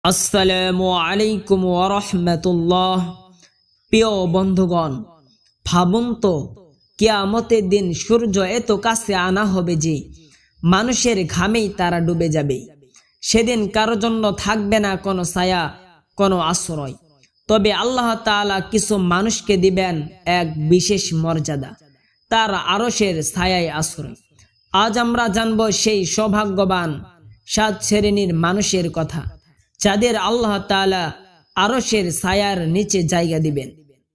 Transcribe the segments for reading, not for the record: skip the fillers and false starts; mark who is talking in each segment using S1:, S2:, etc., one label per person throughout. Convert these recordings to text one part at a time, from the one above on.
S1: আসসালামু আলাইকুম ওয়া রাহমাতুল্লাহ। প্রিয় বন্ধুগণ, ভাবুন তো, কিয়ামতের দিন সূর্য এত কাছে আনা হবে যে মানুষের ঘামেই তারা ডুবে যাবে। সেদিন কারো জন্য থাকবে না কোনো ছায়া, কোনো আশ্রয়। তবে আল্লাহ তাআলা কিছু মানুষকে দিবেন এক বিশেষ মর্যাদা, তার আরশের ছায়ায় আশ্রয়। আজ আমরা জানব সেই সৌভাগ্যবান 7 শ্রেণীর মানুষের কথা, যাদের আল্লাহ তাআলা আরশের ছায়ার নিচে জায়গা দিবেন।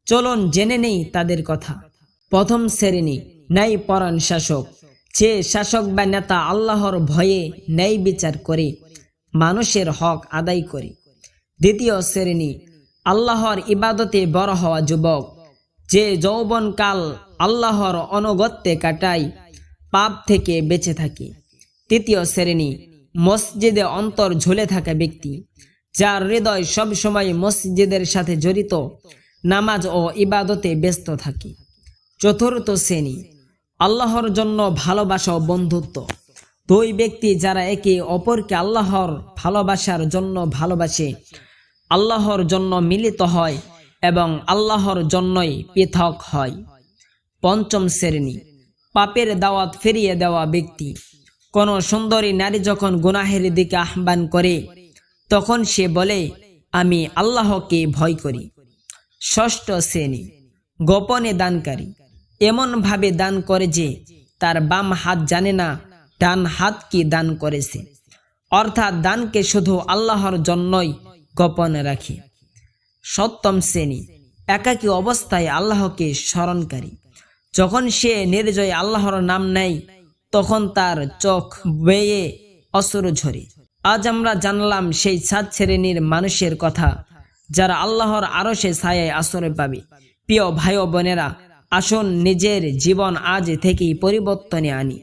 S1: চলুন জেনে নেই তাদের কথা। প্রথম শ্রেণী, ন্যায়পরায়ণ শাসক। যে শাসক বা নেতা আল্লাহর ভয়ে ন্যায় বিচার করে মানুষের হক আদায় করে। দ্বিতীয় শ্রেণী, আল্লাহর ইবাদতে বড় হওয়া যুবক। যে যৌবনকাল আল্লাহর অনুগত্যে কাটায়, পাপ থেকে বেঁচে থাকে। তৃতীয় শ্রেণী, মসজিদে অন্তর ঝুলে থাকা ব্যক্তি, যার হৃদয় সবসময় মসজিদের সাথে জড়িত, নামাজ ও ইবাদতে ব্যস্ত থাকে। চতুর্থ শ্রেণী, আল্লাহর জন্য ভালোবাসা ও বন্ধুত্ব। দুই ব্যক্তি যারা একে অপরকে আল্লাহর ভালোবাসার জন্য ভালোবাসে, আল্লাহর জন্য মিলিত হয় এবং আল্লাহর জন্যই পৃথক হয়। পঞ্চম শ্রেণী, পাপের দাওয়াত ফিরিয়ে দেওয়া ব্যক্তি। কোন সুন্দরী নারী যখন গুনাহের দিকে আহ্বান করে, তখন সে বলে, আমি আল্লাহকে ভয় করি। ষষ্ঠ শ্রেণী, গোপনে দানকারী। এমন ভাবে দান করে যে তার বাম হাত জানে না ডান হাত কি দান করেছে, অর্থাৎ দানকে শুধু আল্লাহর জন্যই গোপনে রাখে। সপ্তম শ্রেণী, একাকী অবস্থায় আল্লাহকে স্মরণকারী। যখন সে নির্জয় আল্লাহর নাম নেয়, তখন তার চোখ বেয়ে অশ্রু ঝরে। আজ আমরা জানলাম সেই 7 শ্রেণীর মানুষের কথা, যারা আল্লাহর আরশে ছায়ায় আশ্রয় পাবে। প্রিয় ভাই ও বোনেরা, আসুন নিজের জীবন আজ থেকেই পরিবর্তনে আনি।